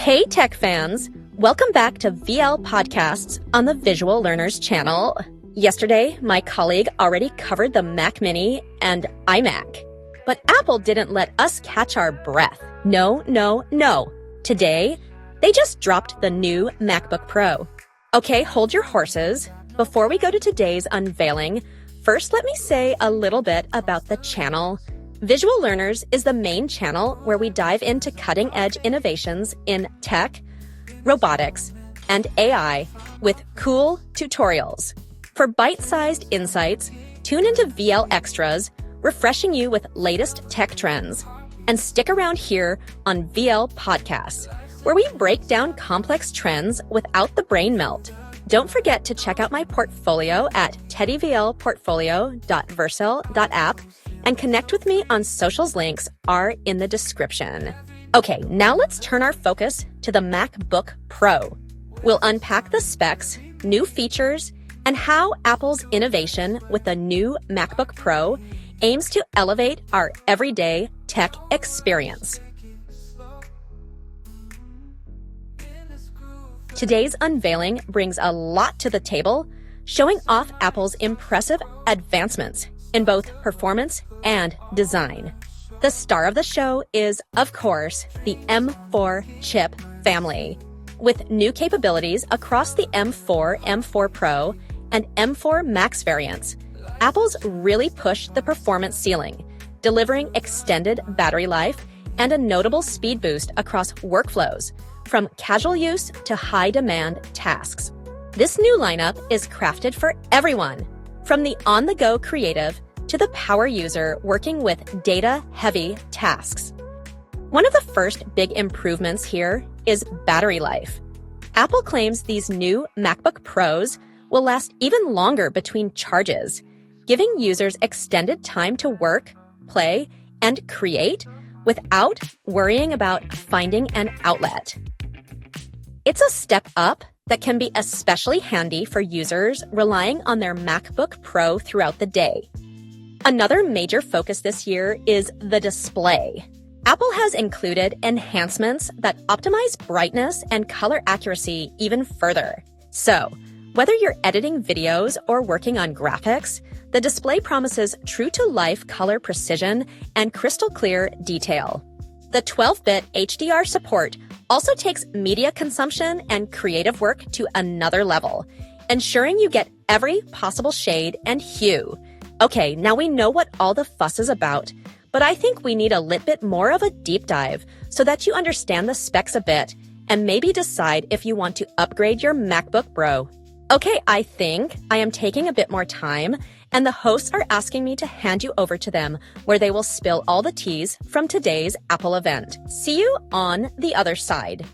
Hey tech fans, welcome back to VL Podcasts on the Visual Learners channel. Yesterday, my colleague already covered the Mac Mini and iMac, but Apple didn't let us catch our breath. No. Today, they just dropped the new MacBook Pro. Okay, hold your horses. Before we go to today's unveiling, first let me say a little bit about the channel. Visual Learners is the main channel where we dive into cutting-edge innovations in tech, robotics, and AI with cool tutorials. For bite-sized insights, tune into VL Extras, refreshing you with latest tech trends. And stick around here on VL Podcasts, where we break down complex trends without the brain melt. Don't forget to check out my portfolio at teddyvlportfolio.vercel.app and connect with me on socials. Links are in the description. Okay, now let's turn our focus to the MacBook Pro. We'll unpack the specs, new features, and how Apple's innovation with the new MacBook Pro aims to elevate our everyday tech experience. Today's unveiling brings a lot to the table, showing off Apple's impressive advancements in both performance and design. The star of the show is, of course, the M4 chip family. With new capabilities across the M4, M4 Pro, and M4 Max variants, Apple's really pushed the performance ceiling, delivering extended battery life and a notable speed boost across workflows, from casual use to high-demand tasks. This new lineup is crafted for everyone, from the on-the-go creative to the power user working with data-heavy tasks. One of the first big improvements here is battery life. Apple claims these new MacBook Pros will last even longer between charges, giving users extended time to work, play, and create without worrying about finding an outlet. It's a step up that can be especially handy for users relying on their MacBook Pro throughout the day. Another major focus this year is the display. Apple has included enhancements that optimize brightness and color accuracy even further. So, whether you're editing videos or working on graphics, the display promises true-to-life color precision and crystal-clear detail. The 12-bit HDR support also takes media consumption and creative work to another level, ensuring you get every possible shade and hue. Okay, now we know what all the fuss is about, but I think we need a little bit more of a deep dive so that you understand the specs a bit and maybe decide if you want to upgrade your MacBook Pro. Okay, I think I am taking a bit more time, and the hosts are asking me to hand you over to them, where they will spill all the teas from today's Apple event. See you on the other side.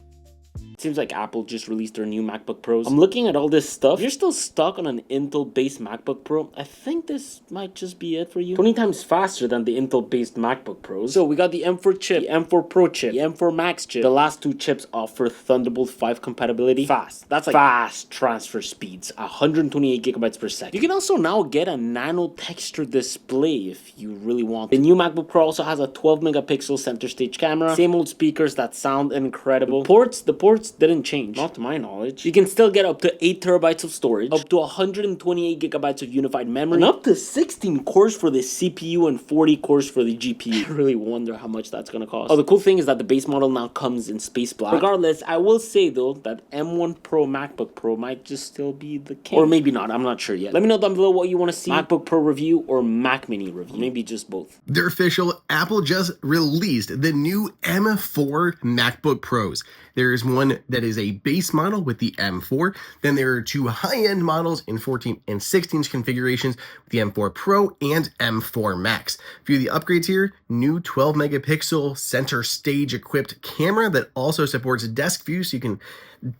It seems like Apple just released their new MacBook Pros. I'm looking at all this stuff. If you're still stuck on an Intel-based MacBook Pro, I think this might just be it for you. 20 times faster than the Intel-based MacBook Pros. So we got the M4 chip, the M4 Pro chip, the M4 Max chip. The last two chips offer Thunderbolt 5 compatibility. Fast. That's like fast transfer speeds, 128 gigabytes per second. You can also now get a nano texture display if you really want. The new MacBook Pro also has a 12 megapixel center stage camera. Same old speakers that sound incredible. The ports didn't change, not to my knowledge. You can still get up to 8 terabytes of storage, up to 128 gigabytes of unified memory, and up to 16 cores for the CPU and 40 cores for the GPU. I really wonder how much that's gonna cost. Oh, the cool thing is that the base model now comes in space black. Regardless, I will say though that M1 Pro MacBook Pro might just still be the king. Or maybe not, I'm not sure yet. Let me know down below what you want to see. MacBook Pro review or Mac Mini review. Maybe just both. They're official. Apple just released the new M4 MacBook Pros. There's one that is a base model with the M4. Then there are two high-end models in 14 and 16-inch configurations with the M4 Pro and M4 Max. A few of the upgrades here: new 12 megapixel center stage equipped camera that also supports desk view so you can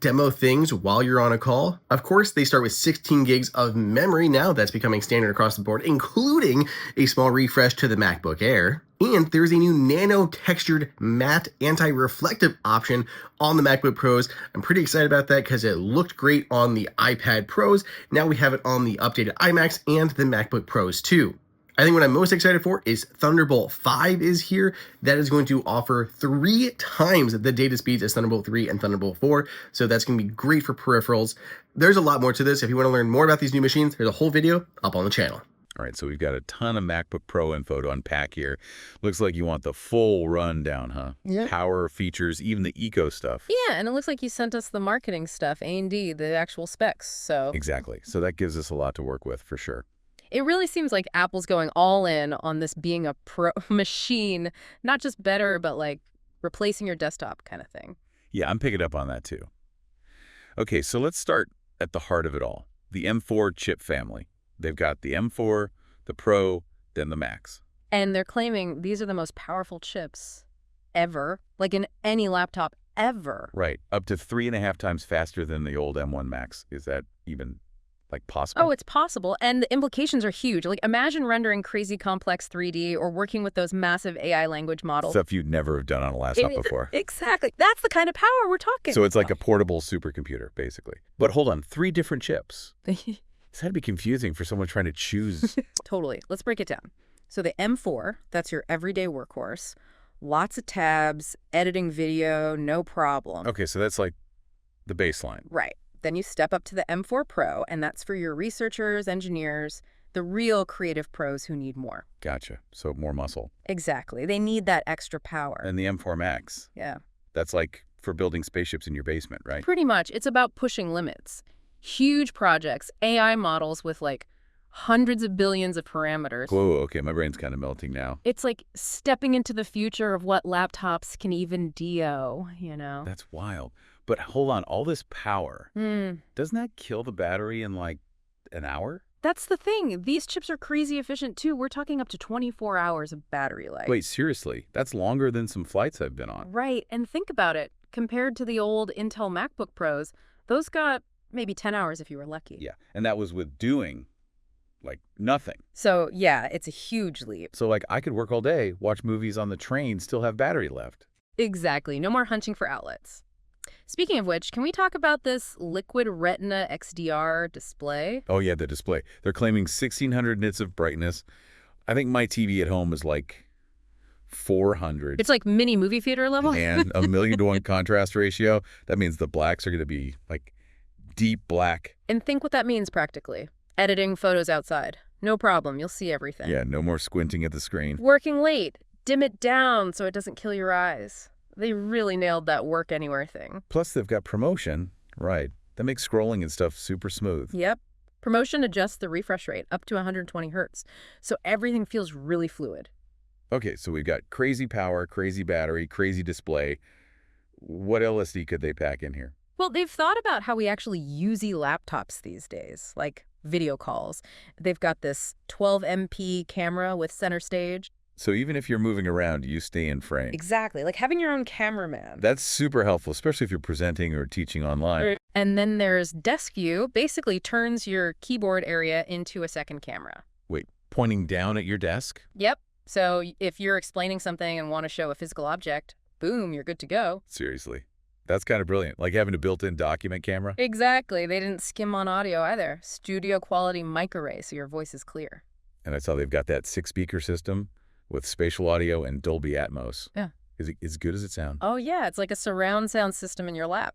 demo things while you're on a call. Of course, they start with 16 gigs of memory now. That's becoming standard across the board, including a small refresh to the MacBook Air. And there's a new nano textured matte anti-reflective option on the MacBook Pros. I'm pretty excited about that because it looked great on the iPad Pros. Now we have it on the updated iMacs and the MacBook Pros too. I think what I'm most excited for is Thunderbolt 5 is here. That is going to offer 3 times the data speeds as Thunderbolt 3 and Thunderbolt 4. So that's going to be great for peripherals. There's a lot more to this. If you want to learn more about these new machines, there's a whole video up on the channel. All right, so we've got a ton of MacBook Pro info to unpack here. Looks like you want the full rundown, huh? Yeah. Power, features, even the eco stuff. Yeah, and it looks like you sent us the marketing stuff, A&D, the actual specs, so... Exactly. So that gives us a lot to work with, for sure. It really seems like Apple's going all in on this being a pro machine, not just better, but like replacing your desktop kind of thing. Yeah, I'm picking up on that too. Okay, so let's start at the heart of it all. The M4 chip family. They've got the M4, the Pro, then the Max. And they're claiming these are the most powerful chips ever, like in any laptop ever. Right, up to 3.5 times faster than the old M1 Max. Is that even, like, possible? Oh, it's possible, and the implications are huge. Like, imagine rendering crazy complex 3D or working with those massive AI language models. Stuff you'd never have done on a laptop before. Exactly. That's the kind of power we're talking So it's like a portable supercomputer, basically. But hold on, 3 different chips. This had to be confusing for someone trying to choose. Totally. Let's break it down. So the M4, that's your everyday workhorse. Lots of tabs, editing video, no problem. Okay, so that's like the baseline. Right. Then you step up to the M4 Pro, and that's for your researchers, engineers, the real creative pros who need more. Gotcha. So more muscle. Exactly. They need that extra power. And the M4 Max. Yeah. That's like for building spaceships in your basement, right? Pretty much. It's about pushing limits. Huge projects, AI models with like hundreds of billions of parameters. Whoa, okay, my brain's kind of melting now. It's like stepping into the future of what laptops can even do, you know? That's wild. But hold on, all this power, Hmm. doesn't that kill the battery in like an hour? That's the thing. These chips are crazy efficient too. We're talking up to 24 hours of battery life. Wait, seriously? That's longer than some flights I've been on. Right. And think about it. Compared to the old Intel MacBook Pros, those got maybe 10 hours if you were lucky. Yeah, and that was with doing, like, nothing. So, yeah, it's a huge leap. So, like, I could work all day, watch movies on the train, still have battery left. Exactly. No more hunching for outlets. Speaking of which, can we talk about this Liquid Retina XDR display? Oh, yeah, the display. They're claiming 1,600 nits of brightness. I think my TV at home is like 400. It's like mini movie theater level? And a 1,000,000-to-1 contrast ratio. That means the blacks are going to be, like, deep black. And think what that means practically. Editing photos outside. No problem. You'll see everything. Yeah, no more squinting at the screen. Working late. Dim it down so it doesn't kill your eyes. They really nailed that work anywhere thing. Plus, they've got promotion. Right. That makes scrolling and stuff super smooth. Yep. Promotion adjusts the refresh rate up to 120 hertz, so everything feels really fluid. Okay, so we've got crazy power, crazy battery, crazy display. What LSD could they pack in here? Well, they've thought about how we actually use laptops these days, like video calls. They've got this 12 MP camera with center stage. So even if you're moving around, you stay in frame. Exactly, like having your own cameraman. That's super helpful, especially if you're presenting or teaching online. And then there's Desk View, basically turns your keyboard area into a second camera. Wait, pointing down at your desk? Yep. So if you're explaining something and want to show a physical object, boom, you're good to go. Seriously. That's kind of brilliant, like having a built-in document camera. Exactly. They didn't skim on audio either. Studio quality mic array, so your voice is clear. And I saw they've got that 6-speaker system with spatial audio and Dolby Atmos. Yeah. Is it as good as it sounds? Oh, yeah. It's like a surround sound system in your lap.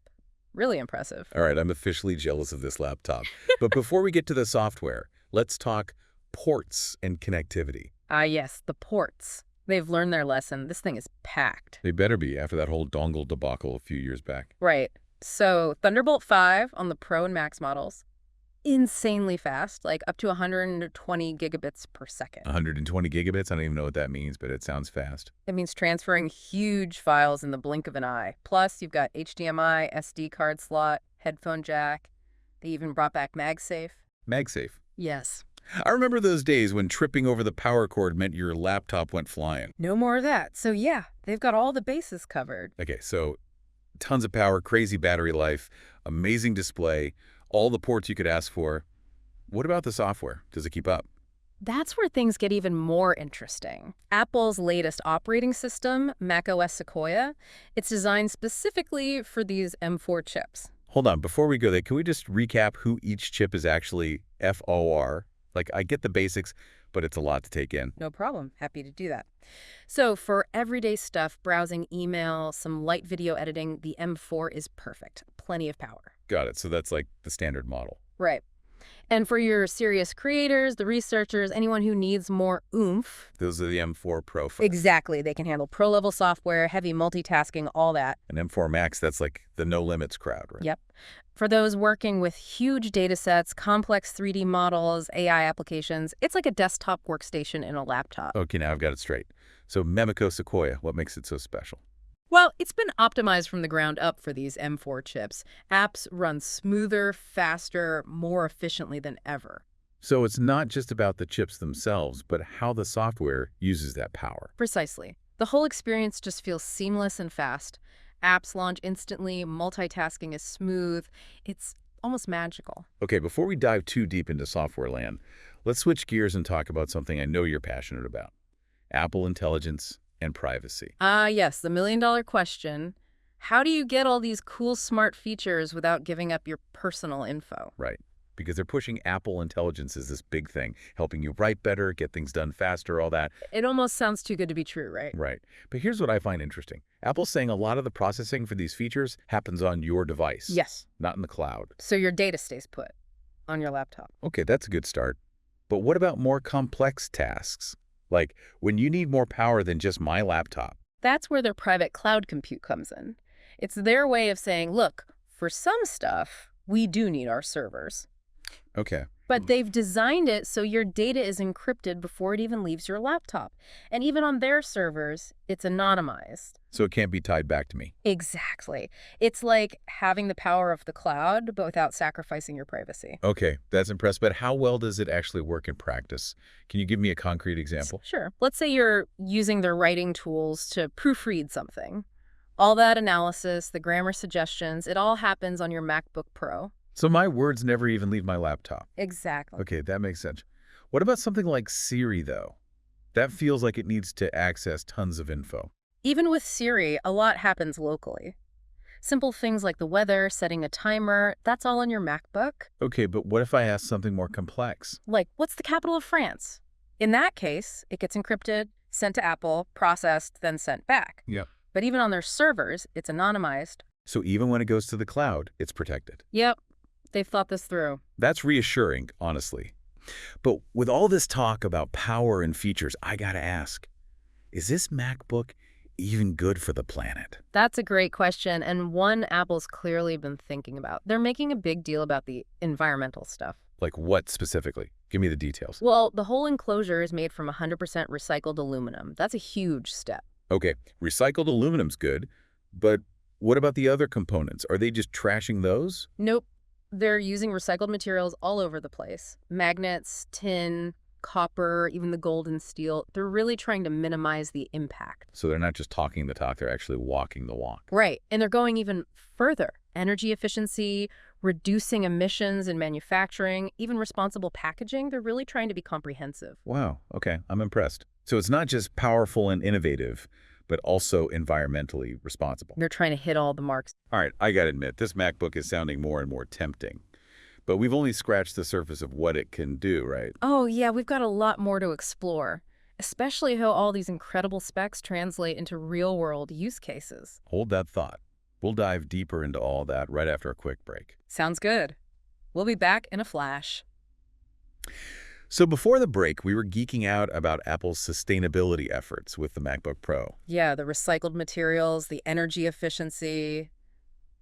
Really impressive. All right, I'm officially jealous of this laptop. But before we get to the software, let's talk ports and connectivity. Yes, the ports. They've learned their lesson. This thing is packed. They better be after that whole dongle debacle a few years back. Right. So Thunderbolt 5 on the Pro and Max models, insanely fast, like up to 120 gigabits per second. 120 gigabits? I don't even know what that means, but it sounds fast. It means transferring huge files in the blink of an eye. Plus, you've got HDMI, SD card slot, headphone jack. They even brought back MagSafe. MagSafe. Yes. I remember those days when tripping over the power cord meant your laptop went flying. No more of that. So yeah, they've got all the bases covered. Okay, so tons of power, crazy battery life, amazing display, all the ports you could ask for. What about the software? Does it keep up? That's where things get even more interesting. Apple's latest operating system, macOS Sequoia, it's designed specifically for these M4 chips. Hold on, before we go there, can we just recap who each chip is actually FOR? Like, I get the basics, but it's a lot to take in. No problem. Happy to do that. So for everyday stuff, browsing email, some light video editing, the M4 is perfect. Plenty of power. Got it. So that's like the standard model. Right. And for your serious creators, the researchers, anyone who needs more oomph. Those are the M4 Pro. Exactly. They can handle pro-level software, heavy multitasking, all that. And M4 Max, that's like the no limits crowd, right? Yep. For those working with huge data sets, complex 3D models, AI applications, it's like a desktop workstation in a laptop. Okay, now I've got it straight. So Memiko Sequoia, what makes it so special? Well, it's been optimized from the ground up for these M4 chips. Apps run smoother, faster, more efficiently than ever. So it's not just about the chips themselves, but how the software uses that power. Precisely. The whole experience just feels seamless and fast. Apps launch instantly, multitasking is smooth. It's almost magical. Okay, before we dive too deep into software land, let's switch gears and talk about something I know you're passionate about. Apple Intelligence and privacy. Yes, the million-dollar question. How do you get all these cool, smart features without giving up your personal info? Right, because they're pushing Apple Intelligence as this big thing, helping you write better, get things done faster, all that. It almost sounds too good to be true, right? Right. But here's what I find interesting. Apple's saying a lot of the processing for these features happens on your device. Yes. Not in the cloud. So your data stays put on your laptop. Okay, that's a good start. But what about more complex tasks? Like when you need more power than just my laptop. That's where their private cloud compute comes in. It's their way of saying, look, for some stuff, we do need our servers. Okay. But they've designed it so your data is encrypted before it even leaves your laptop. And even on their servers, it's anonymized. So it can't be tied back to me. Exactly. It's like having the power of the cloud, but without sacrificing your privacy. Okay, that's impressive. But how well does it actually work in practice? Can you give me a concrete example? Sure. Let's say you're using their writing tools to proofread something. All that analysis, the grammar suggestions, it all happens on your MacBook Pro. So my words never even leave my laptop. Exactly. Okay, that makes sense. What about something like Siri, though? That feels like it needs to access tons of info. Even with Siri, a lot happens locally. Simple things like the weather, setting a timer, that's all on your MacBook. Okay, but what if I ask something more complex? Like, what's the capital of France? In that case, it gets encrypted, sent to Apple, processed, then sent back. Yep. But even on their servers, it's anonymized. So even when it goes to the cloud, it's protected. Yep. They've thought this through. That's reassuring, honestly. But with all this talk about power and features, I gotta ask, is this MacBook even good for the planet? That's a great question, and one Apple's clearly been thinking about. They're making a big deal about the environmental stuff. Like what specifically? Give me the details. Well, the whole enclosure is made from 100% recycled aluminum. That's a huge step. Okay, recycled aluminum's good, but what about the other components? Are they just trashing those? Nope. They're using recycled materials all over the place. Magnets, tin, copper, even the gold and steel. They're really trying to minimize the impact. So they're not just talking the talk, they're actually walking the walk. Right. And they're going even further. Energy efficiency, reducing emissions in manufacturing, even responsible packaging. They're really trying to be comprehensive. Wow, okay, I'm impressed. So it's not just powerful and innovative, but also environmentally responsible. They're trying to hit all the marks. All right, I gotta admit, this MacBook is sounding more and more tempting. But we've only scratched the surface of what it can do, right? Oh, yeah, we've got a lot more to explore, especially how all these incredible specs translate into real-world use cases. Hold that thought. We'll dive deeper into all that right after a quick break. Sounds good. We'll be back in a flash. So before the break, we were geeking out about Apple's sustainability efforts with the MacBook Pro. Yeah, the recycled materials, the energy efficiency.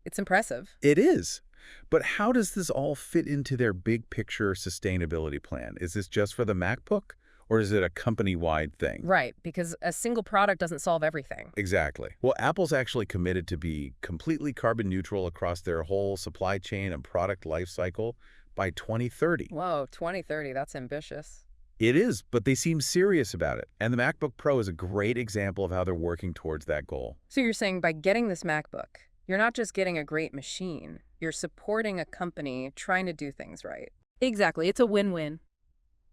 It's impressive. It is. But how does this all fit into their big picture sustainability plan? Is this just for the MacBook, or is it a company-wide thing? Right, because a single product doesn't solve everything. Exactly. Well, Apple's actually committed to be completely carbon neutral across their whole supply chain and product life cycle by 2030. Whoa, 2030, that's ambitious. It is, but they seem serious about it. And the MacBook Pro is a great example of how they're working towards that goal. So you're saying by getting this MacBook, you're not just getting a great machine, you're supporting a company trying to do things right. Exactly, it's a win-win.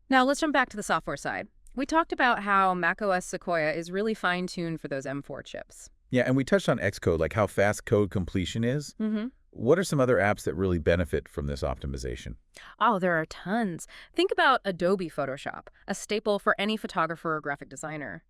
Now let's jump back to the software side. We talked about how macOS Sequoia is really fine-tuned for those M4 chips. Yeah, and we touched on Xcode, like how fast code completion is. Mm-hmm. What are some other apps that really benefit from this optimization? Oh, there are tons. Think about Adobe Photoshop, a staple for any photographer or graphic designer.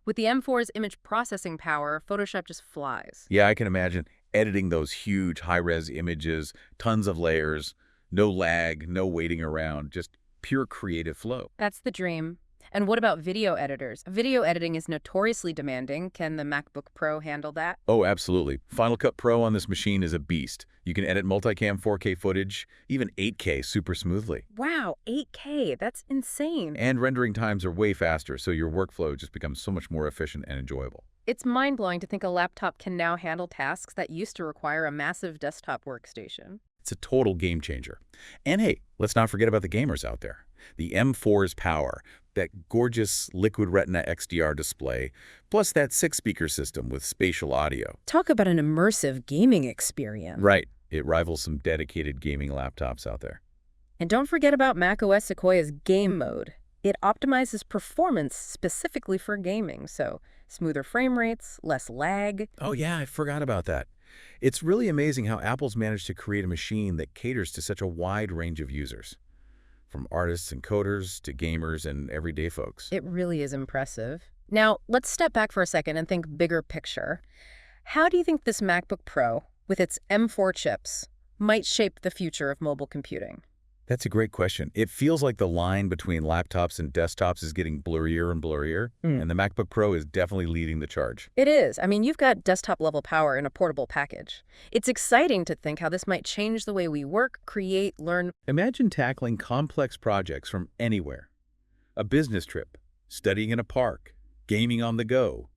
With the M4's image processing power, Photoshop just flies. Yeah, I can imagine editing those huge high-res images, tons of layers, no lag, no waiting around, just pure creative flow. That's the dream. And what about video editors? Video editing is notoriously demanding. Can the MacBook Pro handle that? Oh, absolutely. Final Cut Pro on this machine is a beast. You can edit multicam 4K footage, even 8K super smoothly. Wow, 8K, that's insane. And rendering times are way faster, so your workflow just becomes so much more efficient and enjoyable. It's mind-blowing to think a laptop can now handle tasks that used to require a massive desktop workstation. It's a total game changer. And hey, let's not forget about the gamers out there. The M4's power, that gorgeous Liquid Retina XDR display, plus that 6-speaker system with spatial audio. Talk about an immersive gaming experience. Right. It rivals some dedicated gaming laptops out there. And don't forget about macOS Sequoia's game mode. It optimizes performance specifically for gaming, so smoother frame rates, less lag. Oh yeah, I forgot about that. It's really amazing how Apple's managed to create a machine that caters to such a wide range of users, from artists and coders to gamers and everyday folks. It really is impressive. Now, let's step back for a second and think bigger picture. How do you think this MacBook Pro, with its M4 chips, might shape the future of mobile computing? That's a great question. It feels like the line between laptops and desktops is getting blurrier and blurrier, and the MacBook Pro is definitely leading the charge. It is. I mean, you've got desktop-level power in a portable package. It's exciting to think how this might change the way we work, create, learn. Imagine tackling complex projects from anywhere. A business trip, studying in a park, gaming on the go.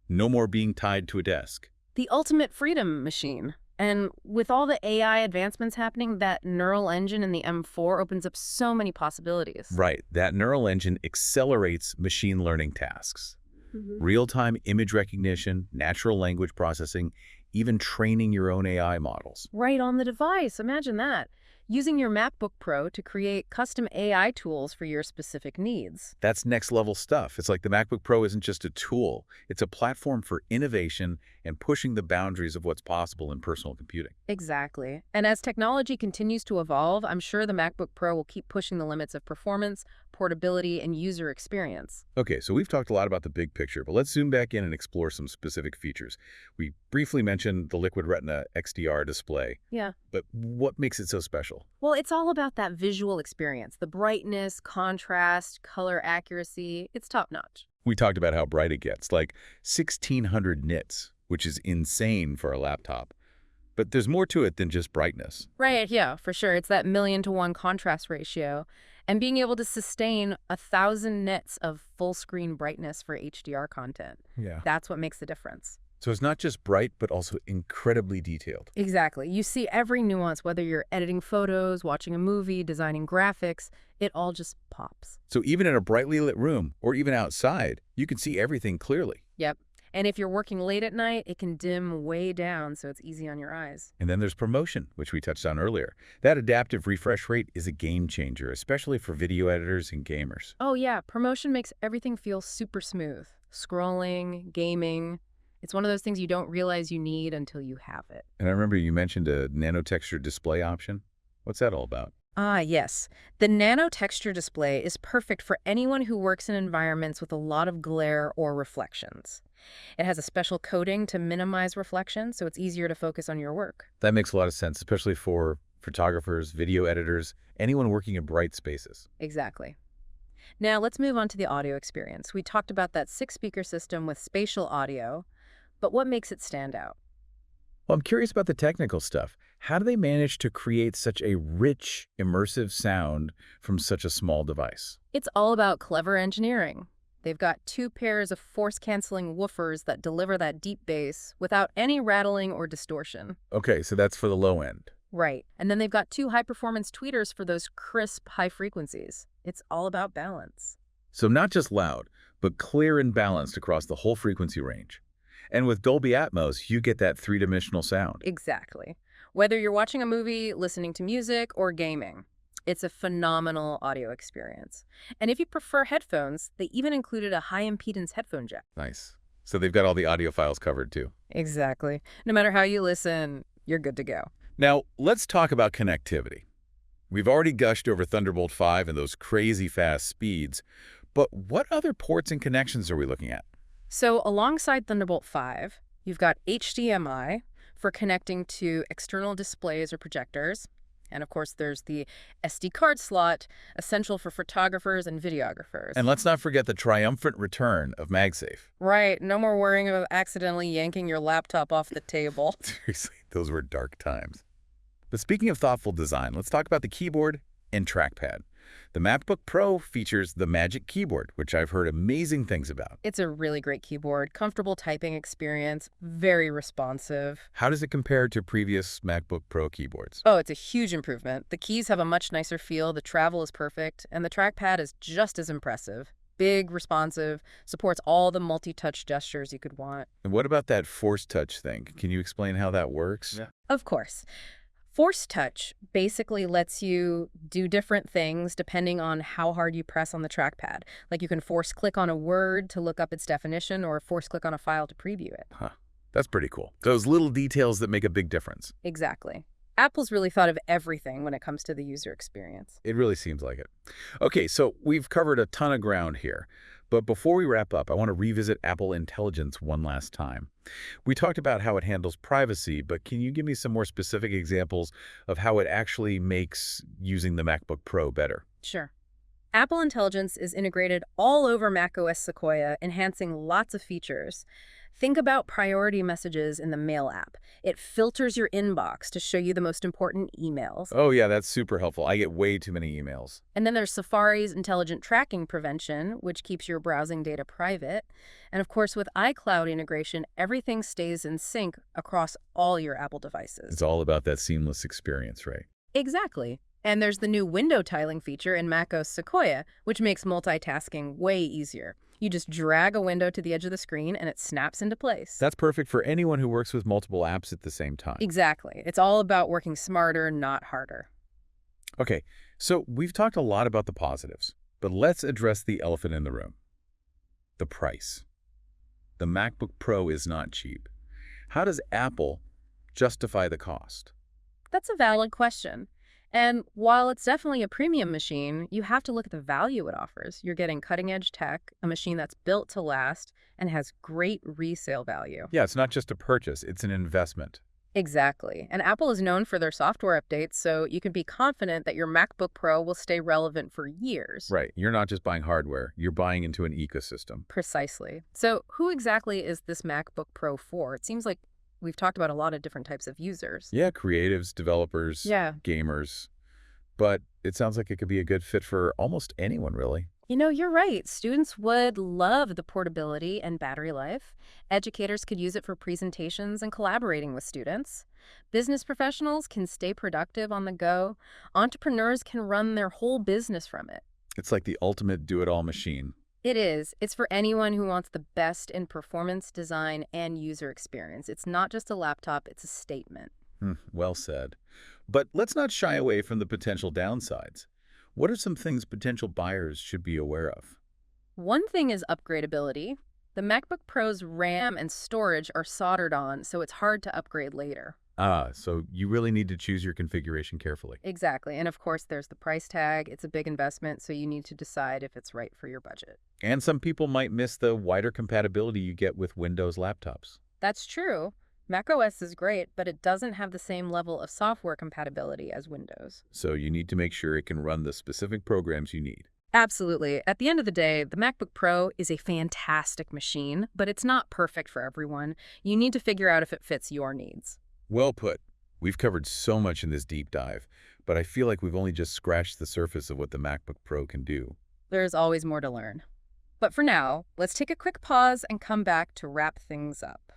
No more being tied to a desk. The ultimate freedom machine. And with all the AI advancements happening, that neural engine in the M4 opens up so many possibilities. Right. That neural engine accelerates machine learning tasks. Real-time image recognition, natural language processing, even training your own AI models. Right on the device. Imagine that. Using your MacBook Pro to create custom AI tools for your specific needs. That's next-level stuff. It's like the MacBook Pro isn't just a tool. It's a platform for innovation and pushing the boundaries of what's possible in personal computing. Exactly. And as technology continues to evolve, I'm sure the MacBook Pro will keep pushing the limits of performance, portability, and user experience. Okay, so we've talked a lot about the big picture, but let's zoom back in and explore some specific features. We briefly mentioned the Liquid Retina XDR display. Yeah. But what makes it so special? Well, it's all about that visual experience. The brightness, contrast, color accuracy. It's top-notch. We talked about how bright it gets, like 1600 nits, which is insane for a laptop. But there's more to it than just brightness. Right, yeah, for sure. It's that 1,000,000-to-1 contrast ratio. And being able to sustain 1,000 nits of full-screen brightness for HDR content. Yeah. That's what makes the difference. So it's not just bright, but also incredibly detailed. Exactly. You see every nuance, whether you're editing photos, watching a movie, designing graphics, it all just pops. So even in a brightly lit room, or even outside, you can see everything clearly. Yep. And if you're working late at night, it can dim way down so it's easy on your eyes. And then there's promotion, which we touched on earlier. That adaptive refresh rate is a game changer, especially for video editors and gamers. Oh yeah, promotion makes everything feel super smooth. Scrolling, gaming. It's one of those things you don't realize you need until you have it. And I remember you mentioned a nanotexture display option. What's that all about? Ah, yes. The nano texture display is perfect for anyone who works in environments with a lot of glare or reflections. It has a special coating to minimize reflection, so it's easier to focus on your work. That makes a lot of sense, especially for photographers, video editors, anyone working in bright spaces. Exactly. Now, let's move on to the audio experience. We talked about that 6-speaker system with spatial audio, but what makes it stand out? Well, I'm curious about the technical stuff. How do they manage to create such a rich, immersive sound from such a small device? It's all about clever engineering. They've got 2 pairs of force-canceling woofers that deliver that deep bass without any rattling or distortion. Okay, so that's for the low end. Right. And then they've got 2 high-performance tweeters for those crisp, high frequencies. It's all about balance. So not just loud, but clear and balanced across the whole frequency range. And with Dolby Atmos, you get that 3-dimensional sound. Exactly. Whether you're watching a movie, listening to music, or gaming, it's a phenomenal audio experience. And if you prefer headphones, they even included a high-impedance headphone jack. Nice. So they've got all the audio files covered too. Exactly. No matter how you listen, you're good to go. Now, let's talk about connectivity. We've already gushed over Thunderbolt 5 and those crazy fast speeds, but what other ports and connections are we looking at? So alongside Thunderbolt 5, you've got HDMI for connecting to external displays or projectors. And of course, there's the SD card slot, essential for photographers and videographers. And let's not forget the triumphant return of MagSafe. Right, no more worrying about accidentally yanking your laptop off the table. Seriously, those were dark times. But speaking of thoughtful design, let's talk about the keyboard and trackpad. The MacBook Pro features the Magic Keyboard, which I've heard amazing things about. It's a really great keyboard, comfortable typing experience, very responsive. How does it compare to previous MacBook Pro keyboards? Oh, it's a huge improvement. The keys have a much nicer feel, the travel is perfect, and the trackpad is just as impressive. Big, responsive, supports all the multi-touch gestures you could want. And what about that Force Touch thing? Can you explain how that works? Yeah. Of course. Force Touch basically lets you do different things depending on how hard you press on the trackpad. Like you can force click on a word to look up its definition or force click on a file to preview it. Huh. That's pretty cool. Those little details that make a big difference. Exactly. Apple's really thought of everything when it comes to the user experience. It really seems like it. Okay, so we've covered a ton of ground here. But before we wrap up, I want to revisit Apple Intelligence one last time. We talked about how it handles privacy, but can you give me some more specific examples of how it actually makes using the MacBook Pro better? Sure. Apple Intelligence is integrated all over macOS Sequoia, enhancing lots of features. Think about priority messages in the Mail app. It filters your inbox to show you the most important emails. Oh yeah, that's super helpful. I get way too many emails. And then there's Safari's intelligent tracking prevention, which keeps your browsing data private. And of course, with iCloud integration, everything stays in sync across all your Apple devices. It's all about that seamless experience, right? Exactly. And there's the new window tiling feature in macOS Sequoia, which makes multitasking way easier. You just drag a window to the edge of the screen and it snaps into place. That's perfect for anyone who works with multiple apps at the same time. Exactly. It's all about working smarter, not harder. Okay, so we've talked a lot about the positives, but let's address the elephant in the room. The price. The MacBook Pro is not cheap. How does Apple justify the cost? That's a valid question. And while it's definitely a premium machine, you have to look at the value it offers. You're getting cutting-edge tech, a machine that's built to last, and has great resale value. Yeah, it's not just a purchase, it's an investment. Exactly. And Apple is known for their software updates, so you can be confident that your MacBook Pro will stay relevant for years. Right, you're not just buying hardware, you're buying into an ecosystem. Precisely. So who exactly is this MacBook Pro for? It seems like we've talked about a lot of different types of users. Yeah, creatives, developers, Yeah. gamers. But it sounds like it could be a good fit for almost anyone, really. You know, you're right. Students would love the portability and battery life. Educators could use it for presentations and collaborating with students. Business professionals can stay productive on the go. Entrepreneurs can run their whole business from it. It's like the ultimate do-it-all machine. It is. It's for anyone who wants the best in performance, design, and user experience. It's not just a laptop, it's a statement. Well said. But let's not shy away from the potential downsides. What are some things potential buyers should be aware of? One thing is upgradability. The MacBook Pro's RAM and storage are soldered on, so it's hard to upgrade later. So you really need to choose your configuration carefully. Exactly. And of course, there's the price tag. It's a big investment, so you need to decide if it's right for your budget. And some people might miss the wider compatibility you get with Windows laptops. That's true. macOS is great, but it doesn't have the same level of software compatibility as Windows. So you need to make sure it can run the specific programs you need. Absolutely. At the end of the day, the MacBook Pro is a fantastic machine, but it's not perfect for everyone. You need to figure out if it fits your needs. Well put. We've covered so much in this deep dive, but I feel like we've only just scratched the surface of what the MacBook Pro can do. There's always more to learn. But for now, let's take a quick pause and come back to wrap things up.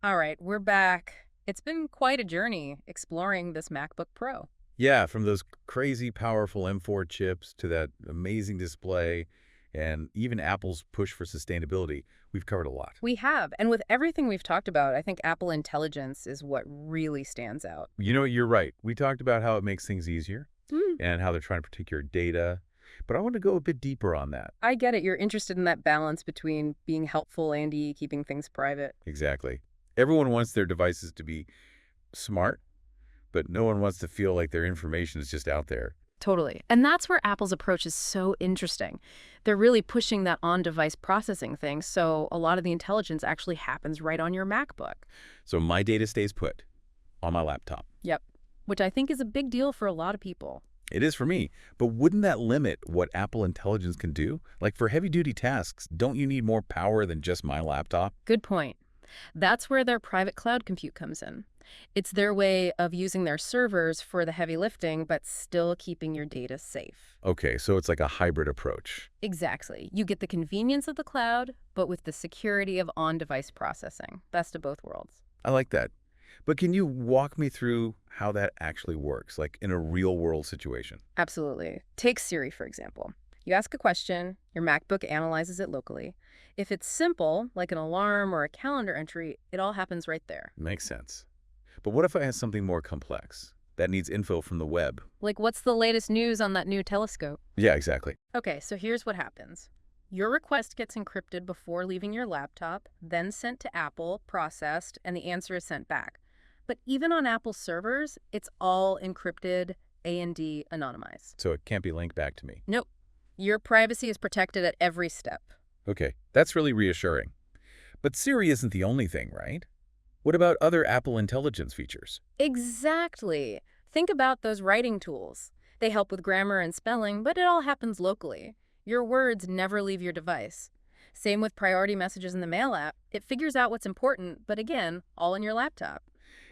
All right, we're back. It's been quite a journey exploring this MacBook Pro. Yeah, from those crazy powerful M4 chips to that amazing display and even Apple's push for sustainability, we've covered a lot. We have, and with everything we've talked about, I think Apple Intelligence is what really stands out. You know, you're right. We talked about how it makes things easier and how they're trying to protect your data, but I want to go a bit deeper on that. I get it. You're interested in that balance between being helpful and keeping things private. Exactly. Everyone wants their devices to be smart, but no one wants to feel like their information is just out there. Totally. And that's where Apple's approach is so interesting. They're really pushing that on-device processing thing, so a lot of the intelligence actually happens right on your MacBook. So my data stays put on my laptop. Yep. Which I think is a big deal for a lot of people. It is for me, but wouldn't that limit what Apple Intelligence can do? Like for heavy-duty tasks, don't you need more power than just my laptop? Good point. That's where their private cloud compute comes in. It's their way of using their servers for the heavy lifting, but still keeping your data safe. Okay, so it's like a hybrid approach. Exactly. You get the convenience of the cloud, but with the security of on-device processing. Best of both worlds. I like that. But can you walk me through how that actually works, like in a real-world situation? Absolutely. Take Siri, for example. You ask a question, your MacBook analyzes it locally. If it's simple, like an alarm or a calendar entry, it all happens right there. Makes sense. But what if I have something more complex that needs info from the web? Like, what's the latest news on that new telescope? Yeah, exactly. Okay, so here's what happens. Your request gets encrypted before leaving your laptop, then sent to Apple, processed, and the answer is sent back. But even on Apple servers, it's all encrypted, A&D anonymized. So it can't be linked back to me. Nope. Your privacy is protected at every step. Okay, that's really reassuring. But Siri isn't the only thing, right? What about other Apple Intelligence features? Exactly. Think about those writing tools. They help with grammar and spelling, but it all happens locally. Your words never leave your device. Same with priority messages in the Mail app. It figures out what's important, but again, all on your laptop.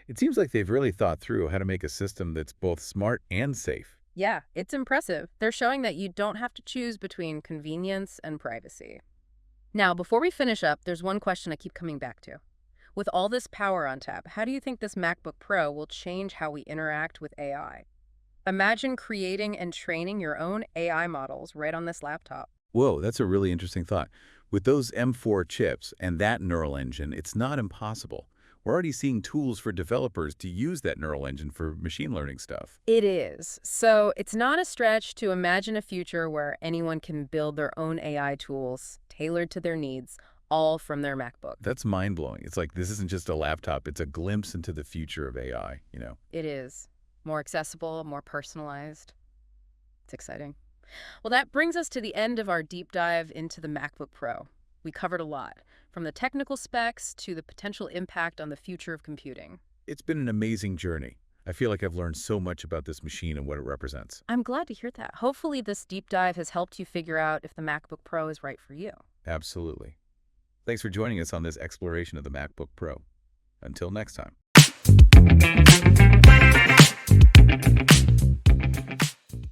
It seems like they've really thought through how to make a system that's both smart and safe. Yeah, it's impressive. They're showing that you don't have to choose between convenience and privacy. Now, before we finish up, there's one question I keep coming back to. With all this power on tap, how do you think this MacBook Pro will change how we interact with AI? Imagine creating and training your own AI models right on this laptop. Whoa, that's a really interesting thought. With those M4 chips and that neural engine, it's not impossible. We're already seeing tools for developers to use that neural engine for machine learning stuff. It is. So it's not a stretch to imagine a future where anyone can build their own AI tools tailored to their needs, all from their MacBook. That's mind-blowing. It's like this isn't just a laptop, it's a glimpse into the future of AI, It is. More accessible, more personalized. It's exciting. Well, that brings us to the end of our deep dive into the MacBook Pro. We covered a lot, from the technical specs to the potential impact on the future of computing. It's been an amazing journey. I feel like I've learned so much about this machine and what it represents. I'm glad to hear that. Hopefully this deep dive has helped you figure out if the MacBook Pro is right for you. Absolutely. Thanks for joining us on this exploration of the MacBook Pro. Until next time.